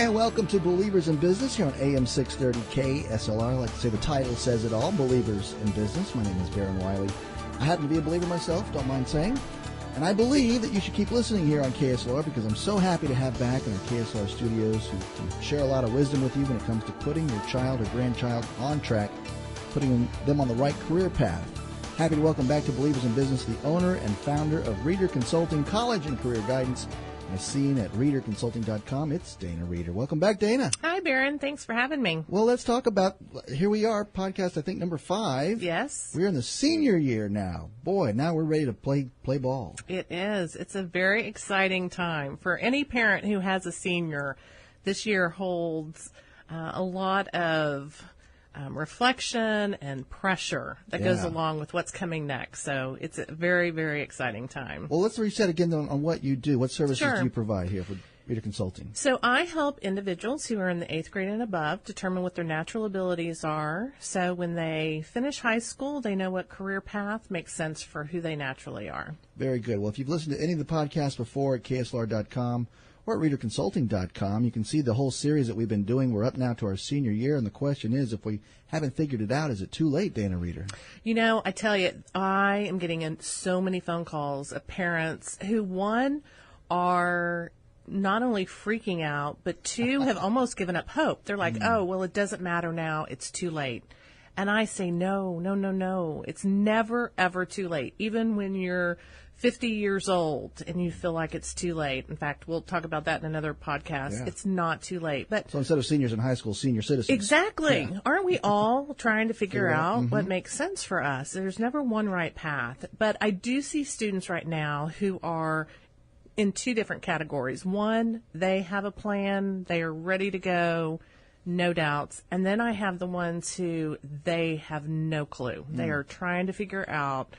And welcome to Believers in Business here on AM 630 KSLR. I like to say the title says it all, Believers in Business. My name is Baron Wiley. I happen to be a believer myself, don't mind saying. And I believe that you should keep listening here on KSLR because I'm so happy to have back in our KSLR studios who can share a lot of wisdom with you when it comes to putting your child or grandchild on track, putting them on the right career path. Happy to welcome back to Believers in Business the owner and founder of Reader Consulting College and Career Guidance, as seen at readerconsulting.com. It's Dana Reader. Welcome back, Dana. Hi, Baron. Thanks for having me. Well, let's talk about, here we are, podcast, I think, number 5. Yes. We're in the senior year now. Boy, now we're ready to play ball. It is. It's a very exciting time. For any parent who has a senior, this year holds a lot of reflection and pressure that goes along with what's coming next. So it's a very, very exciting time. Well, let's reset again on what you do. What services do you provide here for Reader Consulting? So I help individuals who are in the 8th grade and above determine what their natural abilities are. So when they finish high school, they know what career path makes sense for who they naturally are. Very good. Well, if you've listened to any of the podcasts before at KSLR.com or at readerconsulting.com, you can see the whole series that we've been doing. We're up now to our senior year, and the question is, if we haven't figured it out, is it too late, Dana Reader? You know, I tell you, I am getting in so many phone calls of parents who, one, are not only freaking out, but two, have almost given up hope. They're like, oh, well, it doesn't matter now. It's too late. And I say, no. It's never, ever too late. Even when you're 50 years old and you feel like it's too late. In fact, we'll talk about that in another podcast. Yeah. It's not too late. But so instead of seniors in high school, senior citizens. Exactly. Yeah. Aren't we all trying to figure out what makes sense for us? There's never one right path. But I do see students right now who are in 2 different categories. One, they have a plan. They are ready to go. No doubts. And then I have the ones who they have no clue. They are trying to figure out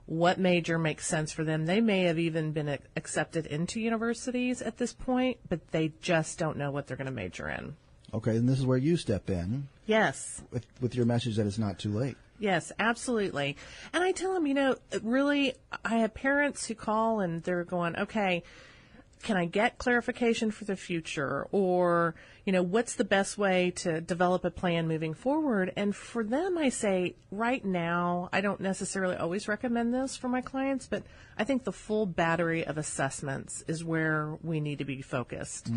what major makes sense for them. They may have even been accepted into universities at this point, but they just don't know what they're going to major in. Okay, and this is where you step in. Yes. With your message that it's not too late. Yes, absolutely. And I tell them, you know, really, I have parents who call and they're going, okay, can I get clarification for the future? Or, you know, what's the best way to develop a plan moving forward? And for them, I say, right now, I don't necessarily always recommend this for my clients, but I think the full battery of assessments is where we need to be focused.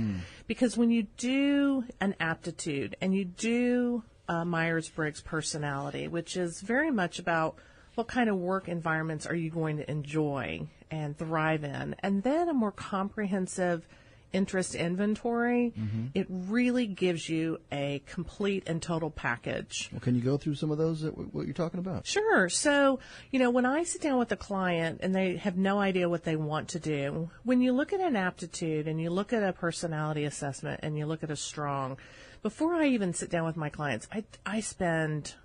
Because when you do an aptitude and you do a Myers-Briggs personality, which is very much about what kind of work environments are you going to enjoy and thrive in, and then a more comprehensive interest inventory, it really gives you a complete and total package. Well, can you go through some of those, what you're talking about? Sure. So, you know, when I sit down with a client and they have no idea what they want to do, when you look at an aptitude and you look at a personality assessment and you look at a strong, before I even sit down with my clients, I spend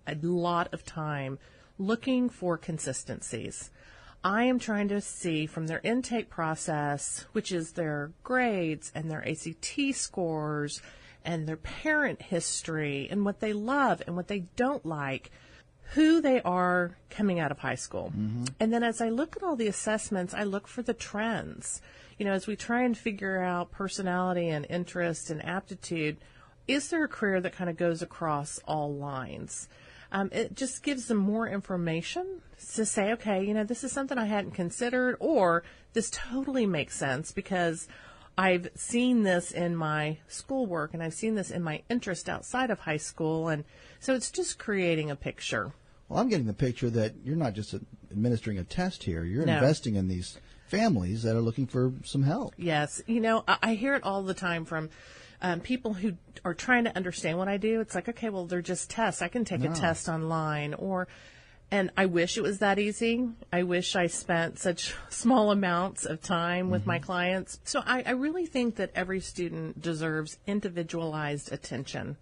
a lot of time looking for consistencies. I am trying to see from their intake process, which is their grades and their ACT scores and their parent history and what they love and what they don't like, who they are coming out of high school. And then as I look at all the assessments, I look for the trends. You know, as we try and figure out personality and interest and aptitude, is there a career that kind of goes across all lines? It just gives them more information to say, okay, you know, this is something I hadn't considered, or this totally makes sense because I've seen this in my schoolwork and I've seen this in my interest outside of high school. And so it's just creating a picture. Well, I'm getting the picture that you're not just administering a test here. You're investing in these families that are looking for some help. Yes. You know, I hear it all the time from people who are trying to understand what I do. It's like, okay, well, they're just tests. I can take a test online, and I wish it was that easy. I wish I spent such small amounts of time with my clients. So I really think that every student deserves individualized attention.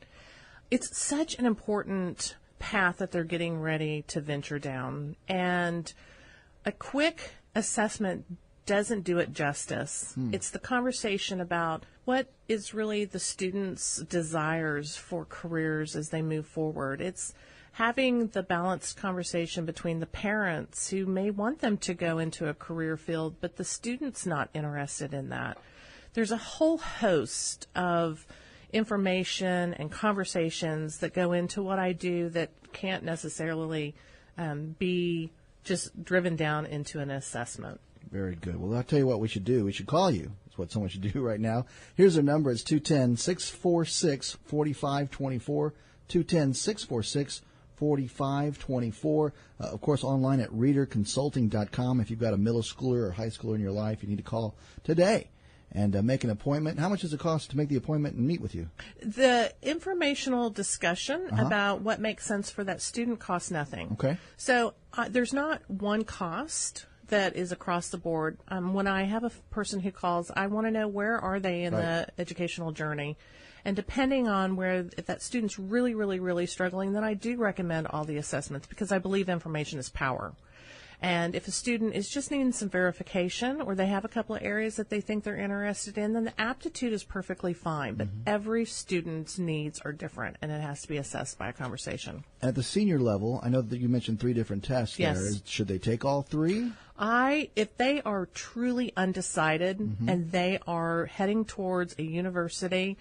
It's such an important path that they're getting ready to venture down. And a quick assessment doesn't do it justice. It's the conversation about what is really the student's desires for careers as they move forward. It's having the balanced conversation between the parents who may want them to go into a career field, but the student's not interested in that. there's a whole host of information and conversations that go into what I do that can't necessarily be just driven down into an assessment. Very good. Well, I'll tell you what we should do. We should call you. That's what someone should do right now. Here's our number. It's 210-646-4524, 210-646-4524. Of course, online at readerconsulting.com. If you've got a middle schooler or high schooler in your life, you need to call today and make an appointment. How much does it cost to make the appointment and meet with you? The informational discussion about what makes sense for that student costs nothing. Okay. So there's not one cost that is across the board. When I have a person who calls, I want to know where are they in the educational journey. And depending on if that student's really, really, really struggling, then I do recommend all the assessments because I believe information is power. And if a student is just needing some verification or they have a couple of areas that they think they're interested in, then the aptitude is perfectly fine. But every student's needs are different, and it has to be assessed by a conversation. At the senior level, I know that you mentioned 3 different tests there. Yes. Should they take all 3? If they are truly undecided and they are heading towards a university,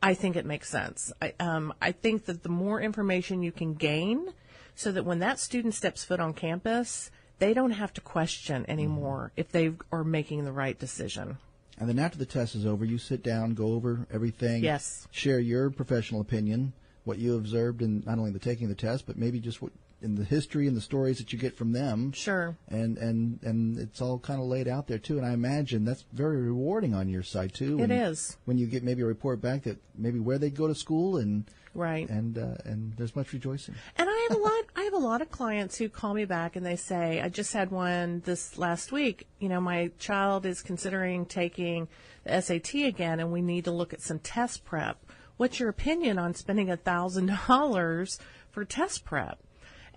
I think it makes sense. I think that the more information you can gain so that when that student steps foot on campus, they don't have to question anymore if they are making the right decision. And then after the test is over, you sit down, go over everything. Yes. Share your professional opinion, what you observed in not only the taking of the test, but maybe just what in the history and the stories that you get from them. Sure. And it's all kind of laid out there, too. And I imagine that's very rewarding on your side, too. It is. When you get maybe a report back that maybe where they go to school and right. And there's much rejoicing. And I have a lot of clients who call me back and they say, I just had one this last week. You know, my child is considering taking the SAT again, and we need to look at some test prep. What's your opinion on spending $1,000 for test prep?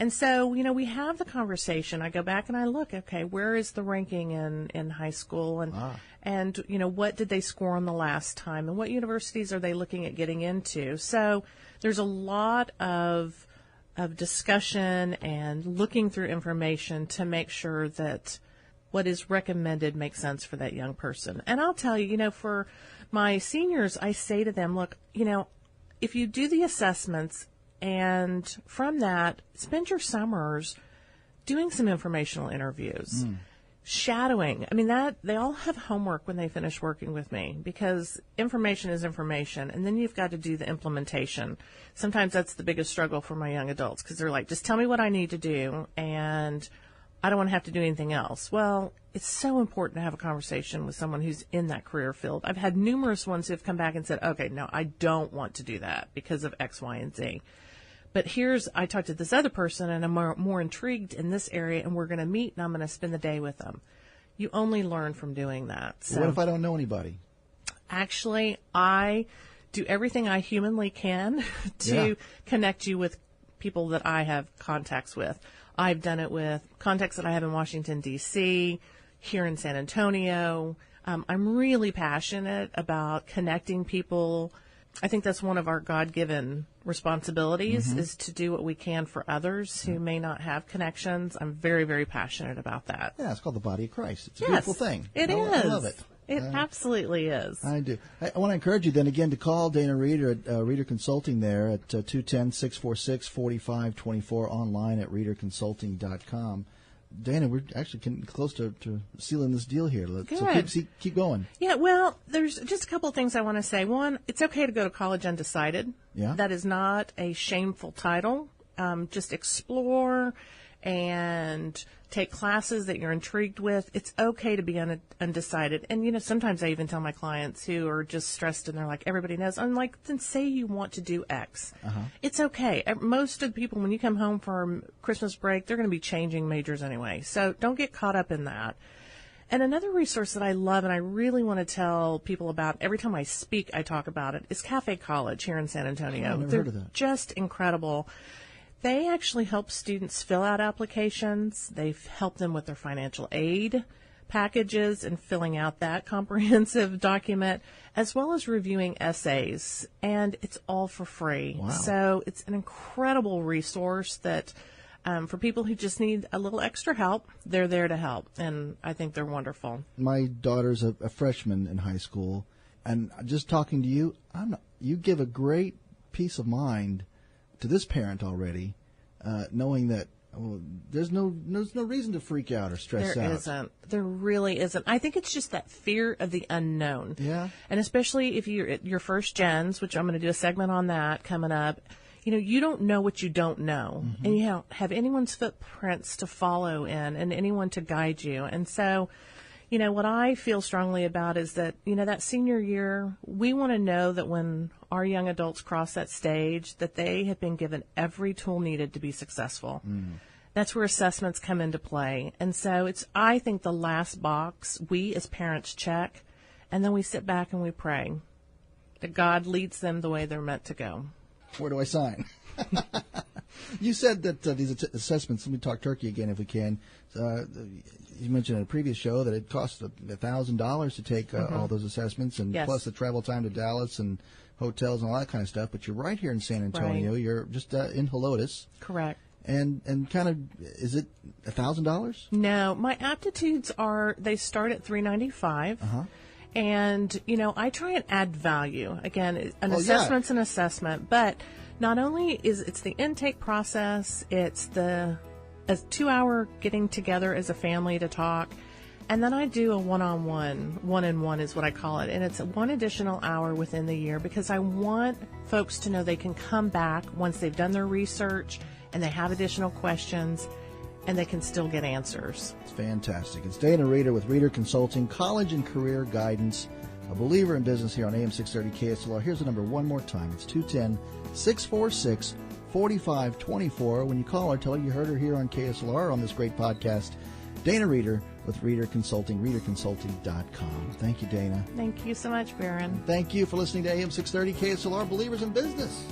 And so, you know, we have the conversation. I go back and I look, okay, where is the ranking in high school? And, you know, what did they score on the last time? And what universities are they looking at getting into? So there's a lot of discussion and looking through information to make sure that what is recommended makes sense for that young person. And I'll tell you, you know, for my seniors, I say to them, look, you know, if you do the assessments and from that, spend your summers doing some informational interviews, shadowing. I mean, they all have homework when they finish working with me because information is information, and then you've got to do the implementation. Sometimes that's the biggest struggle for my young adults because they're like, just tell me what I need to do, and I don't want to have to do anything else. Well, it's so important to have a conversation with someone who's in that career field. I've had numerous ones who have come back and said, okay, no, I don't want to do that because of X, Y, and Z. But I talked to this other person, and I'm more intrigued in this area, and we're going to meet, and I'm going to spend the day with them. You only learn from doing that. So, what if I don't know anybody? Actually, I do everything I humanly can to connect you with people that I have contacts with. I've done it with contacts that I have in Washington, D.C., here in San Antonio. I'm really passionate about connecting people. I think that's one of our God-given responsibilities is to do what we can for others who may not have connections. I'm very, very passionate about that. Yeah, it's called the body of Christ. It's a beautiful thing. It is. I love it. It absolutely is. I do. I want to encourage you then again to call Dana Reader at Reader Consulting there at 210-646-4524, online at readerconsulting.com. Dana, we're actually getting close to sealing this deal here. So keep going. Yeah, well, there's just a couple of things I want to say. One, it's okay to go to college undecided. Yeah. That is not a shameful title. Just explore and take classes that you're intrigued with. It's okay to be undecided. And, you know, sometimes I even tell my clients who are just stressed and they're like, everybody knows. I'm like, then say you want to do X. It's okay. Most of the people, when you come home from Christmas break, they're going to be changing majors anyway. So don't get caught up in that. And another resource that I love and I really want to tell people about, every time I speak, I talk about it, is Cafe College here in San Antonio. I've never heard of that. Just incredible. They actually help students fill out applications. They've helped them with their financial aid packages and filling out that comprehensive document, as well as reviewing essays. And it's all for free. Wow. So it's an incredible resource that for people who just need a little extra help, they're there to help. And I think they're wonderful. My daughter's a freshman in high school. And just talking to you, you give a great peace of mind to this parent already, knowing that there's no reason to freak out or stress out. There isn't. There really isn't. I think it's just that fear of the unknown. Yeah. And especially if you're at your first gens, which I'm going to do a segment on that coming up, you don't know what you don't know. Mm-hmm. And you have anyone's footprints to follow in and anyone to guide you. And so, what I feel strongly about is that, that senior year, we want to know that when our young adults cross that stage, that they have been given every tool needed to be successful. Mm. That's where assessments come into play. And so I think the last box we as parents check, and then we sit back and we pray that God leads them the way they're meant to go. Where do I sign? You said that these assessments, let me talk turkey again if we can. You mentioned in a previous show that it costs $1,000 to take all those assessments, and plus the travel time to Dallas and hotels and all that kind of stuff. But you're right here in San Antonio. Right. You're just in Helotes. Correct. And kind of, is it $1,000? No, my aptitudes they start at $395. Uh-huh. And, I try and add value. Again, an assessment's an assessment, but not only it's the intake process, it's a 2-hour getting together as a family to talk, and then I do a one-on-one is what I call it, and it's 1 additional hour within the year because I want folks to know they can come back once they've done their research and they have additional questions, and they can still get answers. It's fantastic. It's Dana Reeder with Reeder Consulting, college and career guidance, a believer in business here on AM 630 KSLR. Here's the number one more time. It's 210-646-4524. When you call her, tell her you heard her here on KSLR on this great podcast. Dana Reeder with Reeder Consulting, reederconsulting.com. Thank you, Dana. Thank you so much, Baron. Thank you for listening to AM 630 KSLR, Believers in Business.